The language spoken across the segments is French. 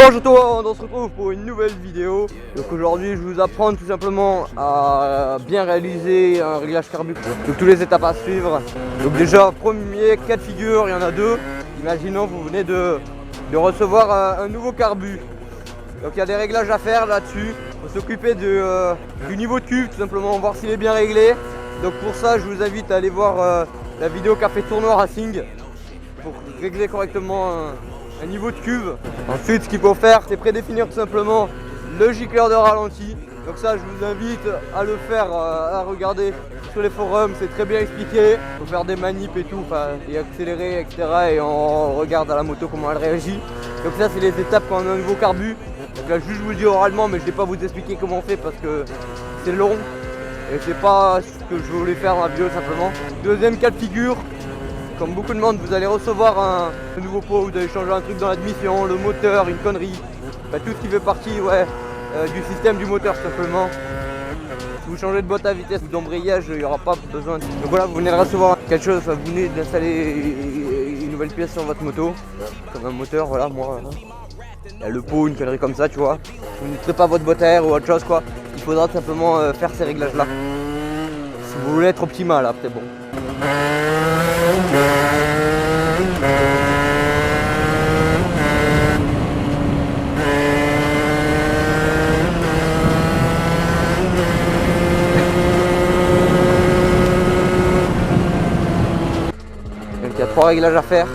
Bonjour tout le monde, on se retrouve pour une nouvelle vidéo. Donc aujourd'hui je vais vous apprendre tout simplement à bien réaliser un réglage carbu. Donc toutes les étapes à suivre. Donc déjà premier cas de figure, il y en a deux. Imaginons vous venez de recevoir un nouveau carbu. Donc il y a des réglages à faire là-dessus. Il faut s'occuper du niveau de cuve tout simplement, voir s'il est bien réglé. Donc pour ça je vous invite à aller voir la vidéo qu'a fait Tournoi Racing pour régler correctement un niveau de cuve. Ensuite ce qu'il faut faire c'est prédéfinir tout simplement le gicleur de ralenti. Donc ça je vous invite à le faire, à regarder sur les forums, c'est très bien expliqué. Il faut faire des manips et tout, et accélérer etc. Et on regarde à la moto comment elle réagit. Donc ça c'est les étapes quand on a un nouveau carbu. Donc là juste je vous le dis oralement mais je ne vais pas vous expliquer comment on fait parce que c'est long. Et c'est pas ce que je voulais faire dans la vidéo simplement. Deuxième cas de figure. Comme beaucoup de monde, vous allez recevoir un nouveau pot, vous allez changer un truc dans l'admission, le moteur, une connerie, tout ce qui fait partie du système du moteur simplement. Si vous changez de boîte à vitesse ou d'embrayage, il n'y aura pas besoin. Donc voilà, vous venez de recevoir quelque chose, vous venez d'installer une nouvelle pièce sur votre moto, comme un moteur, voilà, moi. Il y a le pot, une connerie comme ça, tu vois. Vous n'ouvrez pas votre boîte à air ou autre chose quoi. Il faudra tout simplement faire ces réglages là. Si vous voulez être optimal, après bon. Donc il y a 3 réglages à faire. Donc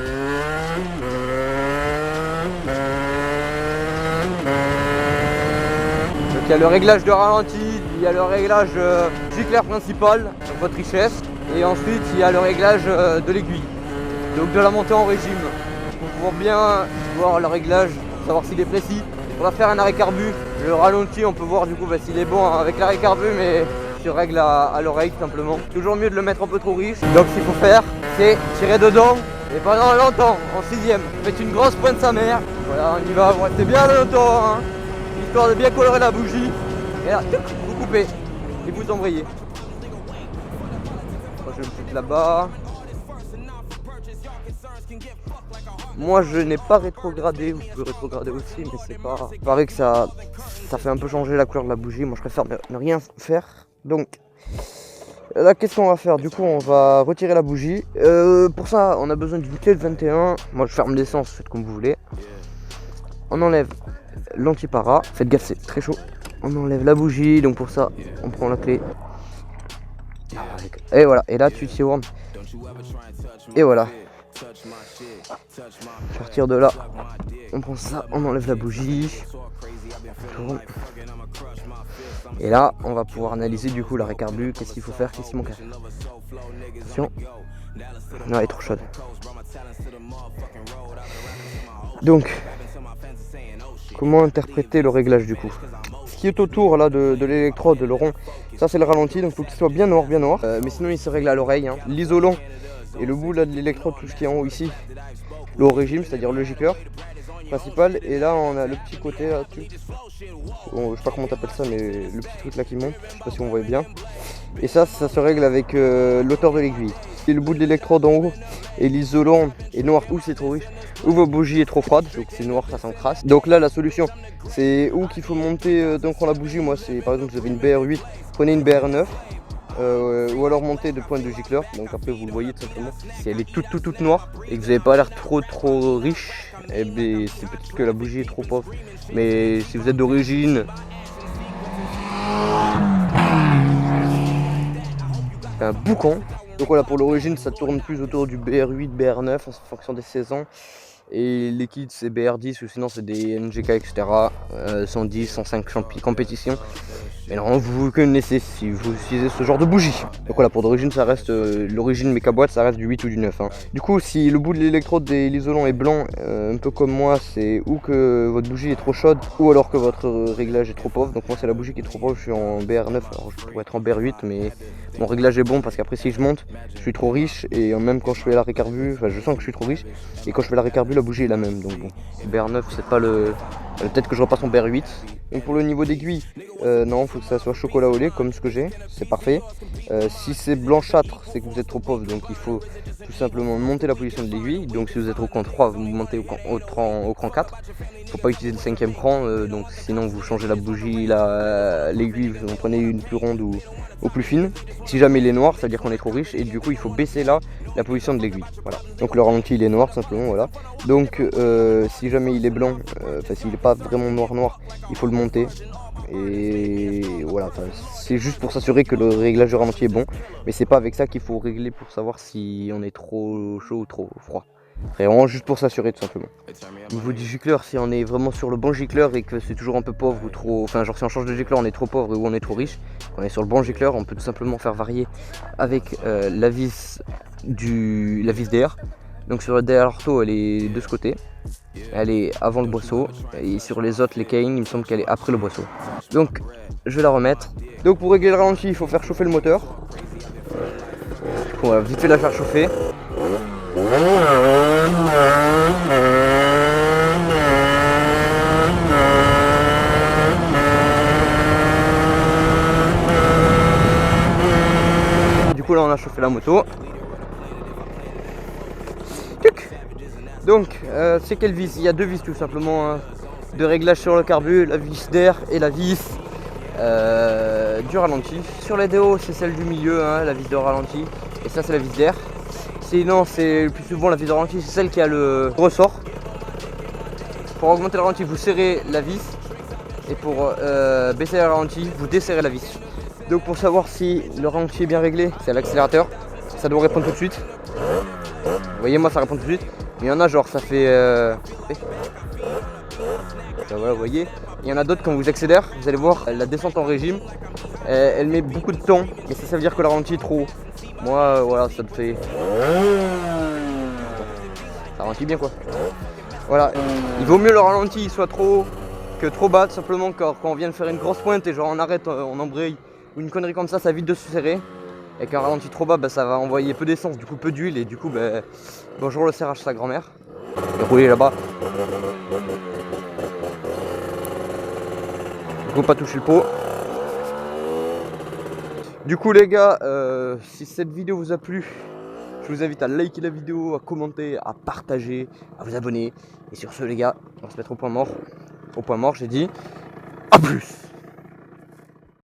il y a le réglage de ralenti, il y a le réglage gicleur principal, donc votre richesse. Et ensuite il y a le réglage de l'aiguille, donc de la montée en régime. Pour pouvoir bien voir le réglage, savoir s'il est précis. On va faire un arrêt carbu. Le ralenti on peut voir du coup s'il est bon avec l'arrêt carbu, mais se règle à l'oreille tout simplement. Toujours mieux de le mettre un peu trop riche. Donc ce qu'il faut faire c'est tirer dedans et pendant longtemps en sixième. Faites une grosse pointe sa mère. Voilà on y va, c'est bien longtemps hein, histoire de bien colorer la bougie. Et là vous coupez et vous embrayez. Je le fais là-bas. Moi je n'ai pas rétrogradé, vous pouvez rétrograder aussi, mais c'est pas. Il paraît que ça fait un peu changer la couleur de la bougie. Moi je préfère ne rien faire. Donc là qu'est-ce qu'on va faire? Du coup on va retirer la bougie. Pour ça on a besoin d'une clé de 21. Moi je ferme l'essence, faites comme vous voulez. On enlève l'antipara, faites gaffe c'est très chaud. On enlève la bougie, donc pour ça on prend la clé. Et voilà, et là tu tournes. Et voilà. À partir de là, on prend ça, on enlève la bougie. Et là, on va pouvoir analyser du coup l'arrêt carbu, qu'est-ce qu'il faut faire, qu'est-ce qu'il manque à faire. Attention. Non, elle est trop chaude. Donc, comment interpréter le réglage du coup? Ce qui est autour là de l'électrode, le rond, ça c'est le ralenti, donc il faut qu'il soit bien noir, mais sinon il se règle à l'oreille. Hein. L'isolant et le bout là de l'électrode, tout ce qui est en haut ici, le haut régime, c'est-à-dire le gicleur principal. Et là on a le petit côté là dessus. Bon, je sais pas comment t'appelles ça, mais le petit truc là qui monte, je sais pas si on voit bien. Et ça se règle avec l'auteur de l'aiguille. Et le bout de l'électrode en haut et l'isolant est noir ou c'est trop riche, ou votre bougie est trop froide, donc c'est noir, ça s'encrasse. Donc là la solution c'est où qu'il faut monter donc la bougie. Moi c'est par exemple vous avez une BR8, prenez une BR9 ou alors monter de pointe de gicleur. Donc après vous le voyez tout simplement. Si elle est toute noire et que vous n'avez pas l'air trop riche, eh bien c'est peut-être que la bougie est trop pauvre. Mais si vous êtes d'origine un boucan. Donc voilà, pour l'origine ça tourne plus autour du BR8, BR9 en fonction des saisons. Et les kits c'est BR10 ou sinon c'est des NGK etc. 110, 105 compétition. Mais non, vous connaissez si vous utilisez ce genre de bougie. Donc voilà, pour d'origine ça reste l'origine méca boîte, ça reste du 8 ou du 9 hein. Du coup si le bout de l'électrode de l'isolant est blanc, un peu comme moi, c'est ou que votre bougie est trop chaude ou alors que votre réglage est trop pauvre. Donc moi c'est la bougie qui est trop pauvre, je suis en BR9, alors je pourrais être en BR8 mais mon réglage est bon parce qu'après si je monte je suis trop riche et même quand je fais l'arrêt carbu, je sens que je suis trop riche et quand je fais l'arrêt carbu la bougie est la même. Donc bon, BR9 c'est pas le Peut-être que je repasse en BR8. Donc pour le niveau d'aiguille, non, il faut que ça soit chocolat au lait comme ce que j'ai, c'est parfait. Si c'est blanchâtre, c'est que vous êtes trop pauvre, donc il faut tout simplement monter la position de l'aiguille. Donc si vous êtes au cran 3, vous montez au cran 4. Il ne faut pas utiliser le 5e cran, donc sinon vous changez la bougie, l'aiguille, vous en prenez une plus ronde ou plus fine. Si jamais il est noir, ça veut dire qu'on est trop riche et du coup il faut baisser là la position de l'aiguille. Voilà. Donc le ralenti il est noir simplement, voilà. Donc si jamais il est blanc, enfin s'il n'est pas vraiment noir, il faut le monter. Et voilà, c'est juste pour s'assurer que le réglage du ralenti est bon, mais c'est pas avec ça qu'il faut régler pour savoir si on est trop chaud ou trop froid. C'est vraiment juste pour s'assurer tout simplement. Au niveau du gicleur, si on est vraiment sur le bon gicleur et que c'est toujours un peu pauvre ou trop, enfin genre si on change de gicleur on est trop pauvre ou on est trop riche, quand on est sur le bon gicleur on peut tout simplement faire varier avec la vis d'air. Donc sur le DR Arto elle est de ce côté, elle est avant le boisseau, et sur les autres, les Kane, il me semble qu'elle est après le boisseau. Donc je vais la remettre. Donc pour régler le ralenti, il faut faire chauffer le moteur. On va vite fait la faire chauffer. Du coup là on a chauffé la moto. Donc c'est quelle vis? Il y a deux vis tout simplement, hein, de réglage sur le carbu, la vis d'air et la vis du ralenti. Sur les déos c'est celle du milieu, hein, la vis de ralenti, et ça c'est la vis d'air. Sinon c'est le plus souvent la vis de ralenti, c'est celle qui a le ressort. Pour augmenter le ralenti vous serrez la vis, et pour baisser le ralenti vous desserrez la vis. Donc pour savoir si le ralenti est bien réglé, c'est à l'accélérateur, ça doit répondre tout de suite. Vous voyez, moi ça répond tout de suite. Il y en a genre ça fait voilà, vous voyez. Il y en a d'autres quand vous accélère, vous allez voir la descente en régime, elle met beaucoup de temps, et ça veut dire que le ralenti est trop haut. Moi voilà, ça me fait, ça ralentit bien quoi. Voilà, il vaut mieux le ralenti soit trop haut que trop bas, tout simplement quand on vient de faire une grosse pointe et genre on arrête, on embraye ou une connerie comme ça vite de se serrer. Et qu'un ralenti trop bas, ça va envoyer peu d'essence, du coup peu d'huile, et du coup bonjour le serrage sa grand-mère. Et rouler là-bas. Du coup pas toucher le pot. Du coup les gars, si cette vidéo vous a plu, je vous invite à liker la vidéo, à commenter, à partager, à vous abonner. Et sur ce les gars, on va se mettre au point mort. Au point mort j'ai dit, à plus.